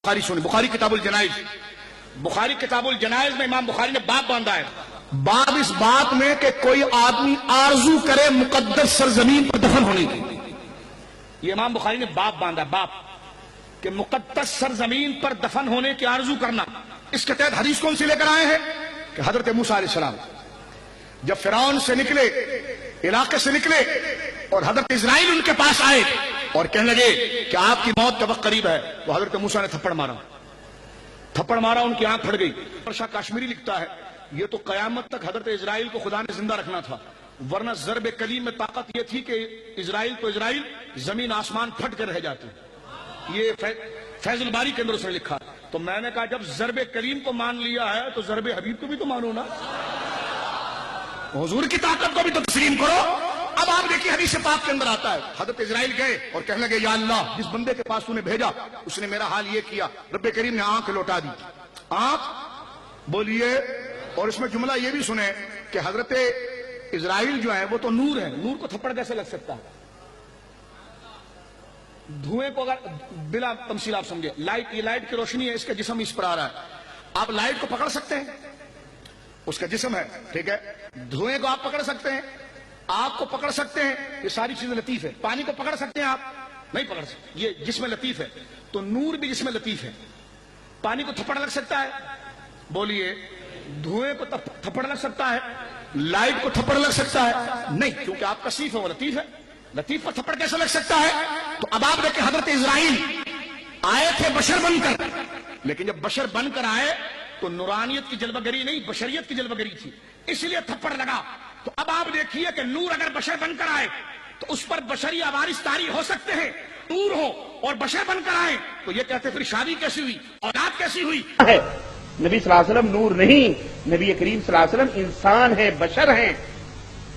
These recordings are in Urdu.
بخاری سنیں، بخاری کتاب الجنائز، بخاری کتاب الجنائز میں امام بخاری نے باب باندھا ہے، باب اس بات میں کہ کوئی آدمی آرزو کرے مقدس سرزمین پر دفن ہونے کی. یہ امام بخاری نے باب باندھا، باب کہ مقدس سرزمین پر دفن ہونے کی آرزو کرنا. اس کے تحت حدیث کون سی لے کر آئے ہیں کہ حضرت موسیٰ علیہ السلام جب فرعون سے نکلے، علاقے سے نکلے، اور حضرت اسرائیل ان کے پاس آئے اور کہنے لگے کہ آپ کی موت کا وقت قریب ہے، تو حضرت موسیٰ نے تھپڑ مارا، ان کی آنکھ پھٹ گئی. شاہ کاشمیری لکھتا ہے یہ تو قیامت تک حضرت اسرائیل کو خدا نے زندہ رکھنا تھا، ورنہ ضرب کلیم میں طاقت یہ تھی کہ اسرائیل تو اسرائیل، زمین آسمان پھٹ کر رہ جاتے. یہ فیض الباری کے اندر اس نے لکھا. تو میں نے کہا جب ضرب کلیم کو مان لیا ہے تو ضرب حبیب کو بھی تو مانو نا، حضور کی طاقت کو بھی تو تسلیم کرو. اب آپ دیکھیے حدیث پاک کے اندر آتا ہے حضرت اسرائیل گئے اور کہنے لگے یا اللہ جس بندے کے پاس تو نے بھیجا اس نے میرا حال یہ کیا. رب کریم نے آنکھ لوٹا دی. آنکھ بولیے. اور اس میں جملہ یہ بھی سنیں کہ حضرت اسرائیل جو ہے وہ تو نور ہے، نور کو تھپڑ کیسے لگ سکتا ہے؟ دھوئیں کو اگر بلا تمثیل آپ سمجھے، لائٹ، یہ لائٹ کی روشنی ہے، اس کا جسم اس پر آ رہا ہے، آپ لائٹ کو پکڑ سکتے ہیں؟ اس کا جسم ہے، ٹھیک ہے. دھوئیں کو آپ پکڑ سکتے ہیں، آگ کو پکڑ سکتے ہیں، یہ ساری چیزیں لطیف ہے. پانی کو پکڑ سکتے ہیں آپ؟ نہیں پکڑ سکتے، یہ جسم لطیف ہے. تو نور بھی جسم لطیف ہے. پانی کو تھپڑ لگ سکتا ہے؟ بولیے. دھوئیں کو تھپڑ لگ سکتا ہے؟ لائٹ کو تھپڑ لگ سکتا ہے؟ نہیں، کیونکہ آپ کثیف ہے، وہ لطیف ہے. لطیف پر تھپڑ کیسے لگ سکتا ہے؟ تو اب آپ دیکھیں حضرت اسرائیل آئے تھے بشر بن کر، لیکن جب بشر بن کر آئے تو نورانیت کی جلوہ گری نہیں، بشریت کی جلوہ گری تھی، اس لیے تھپڑ لگا. تو اب آپ دیکھیے کہ نور اگر بشر بن کر آئے تو اس پر بشری عوارض طاری ہو سکتے ہیں. نور ہو اور بشر بن کر آئے تو یہ کہتے پھر شادی کیسی ہوئی، اولاد کیسی ہوئی؟ نبی صلی اللہ علیہ وسلم نور نہیں، نبی کریم صلی اللہ علیہ وسلم انسان ہیں، بشر ہیں،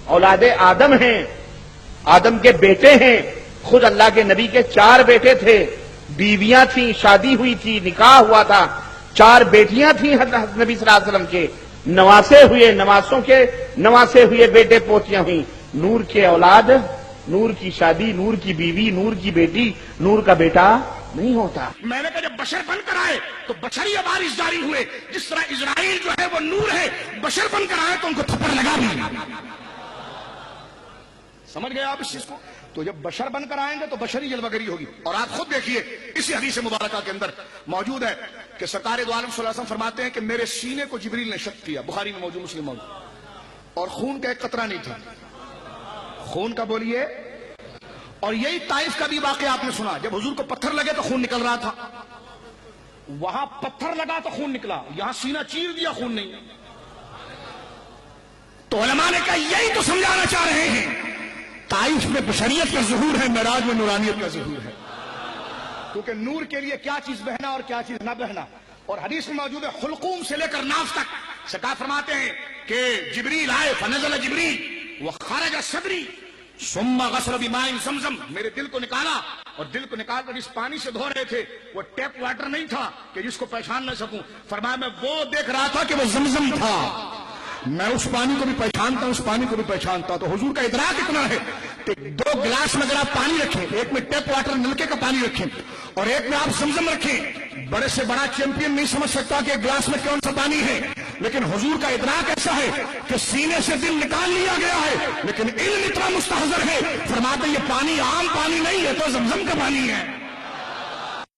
اولاد آدم ہیں، آدم کے بیٹے ہیں. خود اللہ کے نبی کے 4 بیٹے تھے، بیویاں تھیں، شادی ہوئی تھی، نکاح ہوا تھا، 4 بیٹیاں تھیں حضرت نبی صلی اللہ علیہ وسلم کے، نواسے ہوئے، نواسوں کے نواسے ہوئے، بیٹے پوتیاں ہوئی. نور کے اولاد، نور کی شادی، نور کی بیوی، نور کی بیٹی، نور کا بیٹا نہیں ہوتا. میں نے کہا جب بشر بن کر آئے تو بشری عوارض جاری ہوئے. جس طرح اسرائیل جو ہے وہ نور ہے، بشر بن کر آئے تو ان کو تھپڑ لگا بھی. سمجھ گئے آپ اس چیز کو؟ تو جب بشر بن کر آئیں گے تو بشری جلوہ گری ہوگی. اور آپ خود دیکھیے اسی حدیث مبارکہ کے اندر موجود ہے کہ سرکار دو عالم صلی اللہ علیہ وسلم فرماتے ہیں کہ میرے سینے کو جبریل نے شق کیا، بخاری میں موجود، مسلم موجود، اور خون کا ایک قطرہ نہیں تھا. خون کا بولیے. اور یہی طائف کا بھی واقعہ آپ نے سنا، جب حضور کو پتھر لگے تو خون نکل رہا تھا. وہاں پتھر لگا تو خون نکلا، یہاں سینہ چیر دیا، خون نہیں. تو علماء نے کہا یہی تو سمجھانا چاہ رہے ہیں، طائف میں بشریت کا ظہور ہے، معراج میں نورانیت کا ظہور ہے. کیونکہ نور کے لیے کیا چیز بہنا اور کیا چیز نہ بہنا. اور حدیث میں موجود ہے حلقوم سے لے کر ناف تک سرکار فرماتے ہیں کہ جبریل آئے، فنزل جبریل وخرج صدری ثم غسل بماء زمزم، میرے دل کو نکالا، اور دل کو نکال کر اس پانی سے دھو رہے تھے. وہ ٹیپ واٹر نہیں تھا کہ جس کو پہچان نہ سکوں. فرمایا میں وہ دیکھ رہا تھا کہ وہ زمزم تھا، میں اس پانی کو بھی پہچانتا ہوں، اس پانی کو بھی پہچانتا. تو حضور کا ادراک اتنا ہے کہ 2 گلاس میں اگر آپ پانی رکھیں، ایک میں ٹیپ واٹر نلکے کا پانی رکھیں اور ایک میں آپ زمزم رکھیں، بڑے سے بڑا چیمپئن نہیں سمجھ سکتا کہ ایک گلاس میں کون سا پانی ہے. لیکن حضور کا ادراک ایسا ہے کہ سینے سے دل نکال لیا گیا ہے، لیکن علم اتنا مستحضر ہے، فرماتے یہ پانی عام پانی نہیں ہے، تو زمزم کا پانی ہے.